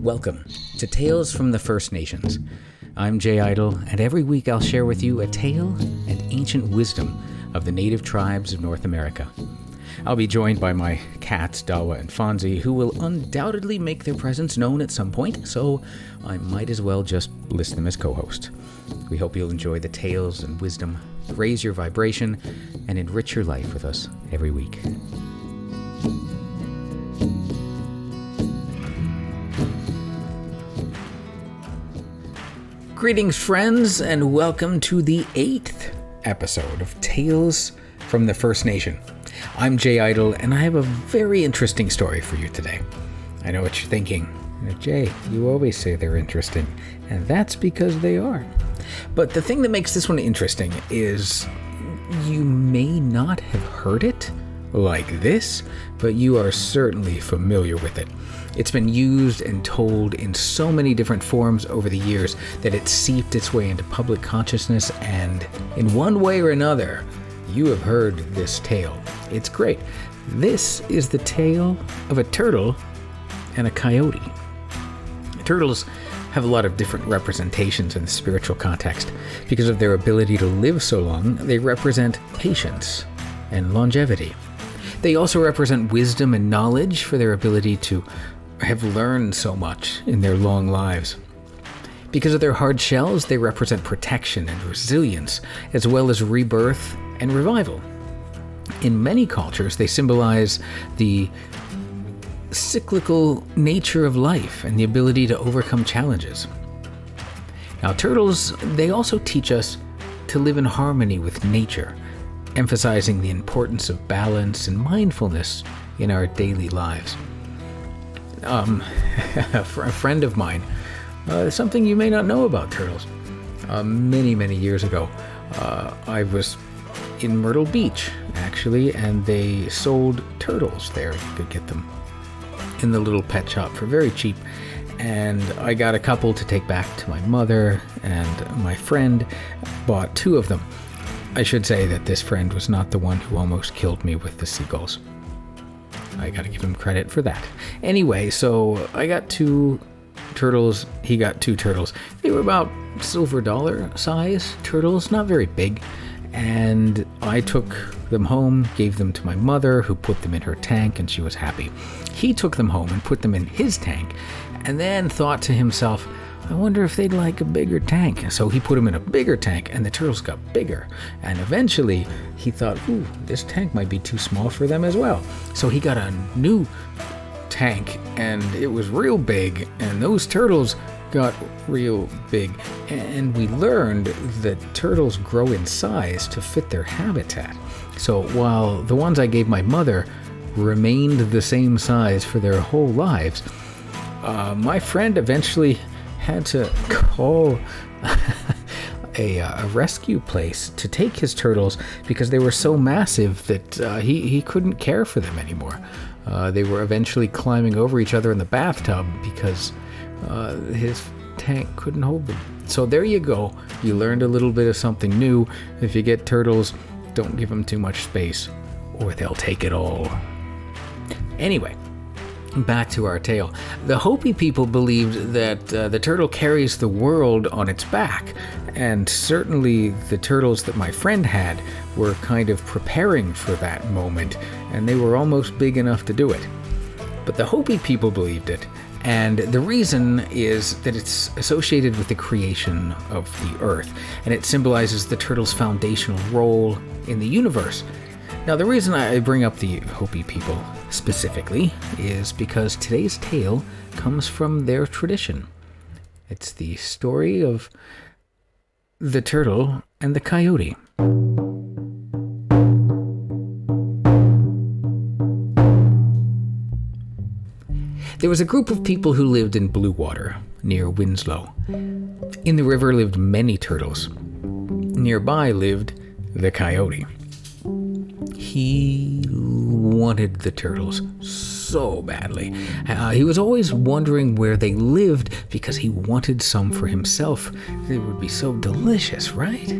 Welcome to Tales from the First Nations. I'm Jay Idle, and every week I'll share with you a tale and ancient wisdom of the native tribes of North America. I'll be joined by my cats, Dawa and Fonzie, who will undoubtedly make their presence known at some point, so I might as well just list them as co-host. We hope you'll enjoy the tales and wisdom, raise your vibration, and enrich your life with us every week. Greetings, friends, and welcome to the 8th episode of Tales from the First Nation. I'm Jay Idle, and I have a very interesting story for you today. I know what you're thinking. Jay, you always say they're interesting, and that's because they are. But the thing that makes this one interesting is you may not have heard it like this, but you are certainly familiar with it. It's been used and told in so many different forms over the years that it's seeped its way into public consciousness, and in one way or another, you have heard this tale. It's great. This is the tale of a turtle and a coyote. Turtles have a lot of different representations in the spiritual context. Because of their ability to live so long, they represent patience and longevity. They also represent wisdom and knowledge for their ability to have learned so much in their long lives. Because of their hard shells, they represent protection and resilience, as well as rebirth and revival. In many cultures, they symbolize the cyclical nature of life and the ability to overcome challenges. Now, turtles, they also teach us to live in harmony with nature, emphasizing the importance of balance and mindfulness in our daily lives. A friend of mine, something you may not know about turtles. Many years ago, I was in Myrtle Beach, actually, and they sold turtles there. You could get them in the little pet shop for very cheap. And I got a couple to take back to my mother, and my friend bought 2 of them. I should say that this friend was not the one who almost killed me with the seagulls. I gotta give him credit for that. Anyway, so I got 2 turtles, he got 2 turtles. They were about silver dollar size turtles, not very big. And I took them home, gave them to my mother, who put them in her tank, and she was happy. He took them home and put them in his tank, and then thought to himself, I wonder if they'd like a bigger tank. So he put them in a bigger tank, and the turtles got bigger. And eventually, he thought, ooh, this tank might be too small for them as well. So he got a new tank, and it was real big, and those turtles got real big. And we learned that turtles grow in size to fit their habitat. So while the ones I gave my mother remained the same size for their whole lives, my friend eventually had to call a rescue place to take his turtles because they were so massive that he couldn't care for them anymore. They were eventually climbing over each other in the bathtub because his tank couldn't hold them. So there you go. You learned a little bit of something new. If you get turtles, don't give them too much space or they'll take it all. Anyway, back to our tale. The Hopi people believed that the turtle carries the world on its back, and certainly the turtles that my friend had were kind of preparing for that moment, and they were almost big enough to do it. But the Hopi people believed it, and the reason is that it's associated with the creation of the earth, and it symbolizes the turtle's foundational role in the universe. Now, the reason I bring up the Hopi people specifically is because today's tale comes from their tradition. It's the story of the turtle and the coyote. There was a group of people who lived in Blue Water, near Winslow. In the river lived many turtles. Nearby lived the coyote. He wanted the turtles so badly. He was always wondering where they lived because he wanted some for himself. They would be so delicious, right?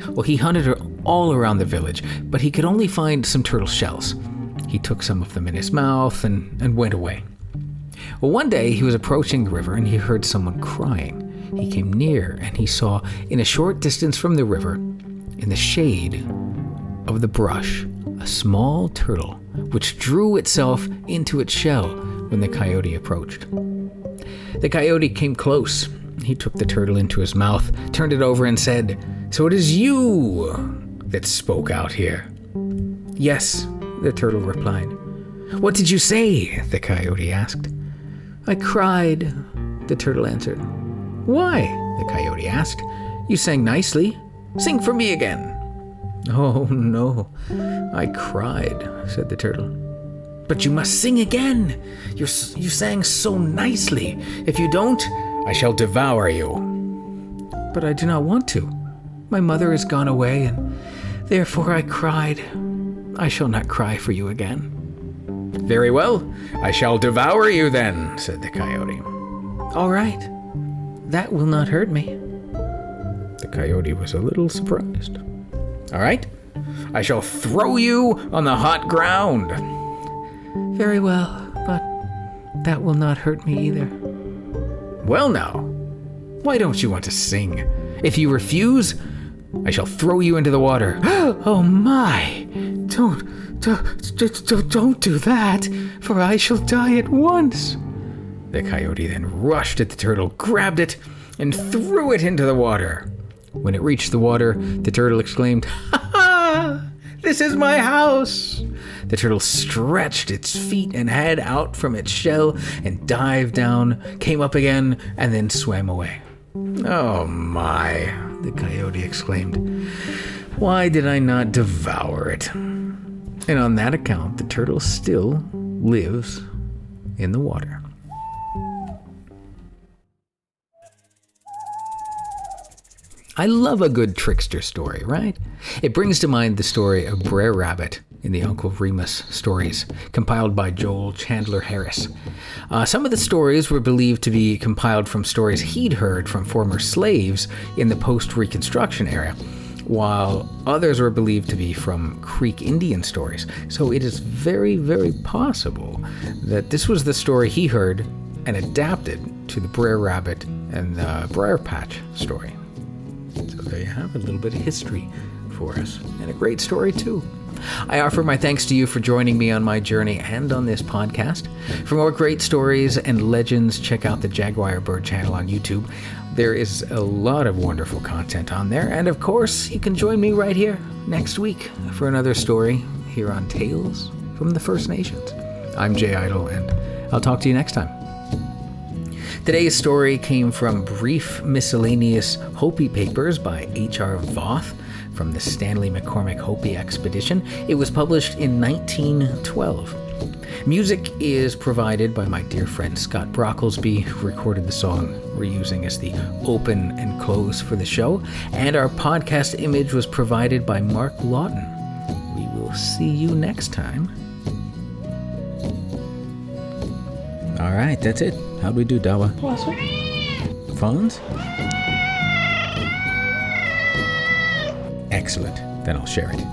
Well, he hunted all around the village, but he could only find some turtle shells. He took some of them in his mouth and went away. Well, one day he was approaching the river and he heard someone crying. He came near and he saw, in a short distance from the river, in the shade of the brush, a small turtle which drew itself into its shell when the coyote approached. The coyote came close. He took the turtle into his mouth, turned it over and said, "So it is you that spoke out here?" "Yes," the turtle replied. "What did you say?" the coyote asked. "I cried," the turtle answered. "Why?" the coyote asked. "You sang nicely. Sing for me again." "Oh, no, I cried," said the turtle. "But you must sing again. You sang so nicely. If you don't, I shall devour you." "But I do not want to. My mother has gone away, and therefore I cried. I shall not cry for you again." "Very well, I shall devour you then," said the coyote. "All right, that will not hurt me." The coyote was a little surprised. "All right, I shall throw you on the hot ground." "Very well, but that will not hurt me either." "Well now, why don't you want to sing? If you refuse, I shall throw you into the water." "Oh my, don't do that, for I shall die at once." The coyote then rushed at the turtle, grabbed it, and threw it into the water. When it reached the water, the turtle exclaimed, "Ha ha! This is my house!" The turtle stretched its feet and head out from its shell and dived down, came up again, and then swam away. "Oh my," the coyote exclaimed. "Why did I not devour it?" And on that account, the turtle still lives in the water. I love a good trickster story, right? It brings to mind the story of Brer Rabbit in the Uncle Remus stories, compiled by Joel Chandler Harris. Some of the stories were believed to be compiled from stories he'd heard from former slaves in the post-Reconstruction era, while others were believed to be from Creek Indian stories. So it is very, very possible that this was the story he heard and adapted to the Brer Rabbit and the Briar Patch story. So there you have a little bit of history for us, and a great story too. I offer my thanks to you for joining me on my journey and on this podcast. For more great stories and legends, check out the Jaguar Bird channel on YouTube. There is a lot of wonderful content on there, and of course, you can join me right here next week for another story here on Tales from the First Nations. I'm Jay Idle, and I'll talk to you next time. Today's story came from Brief Miscellaneous Hopi Papers by H.R. Voth from the Stanley McCormick Hopi Expedition. It was published in 1912. Music is provided by my dear friend Scott Brocklesby, who recorded the song we're using as the open and close for the show. And our podcast image was provided by Mark Lawton. We will see you next time. All right, that's it. How'd we do, Dawa? Phones? Excellent. Then I'll share it.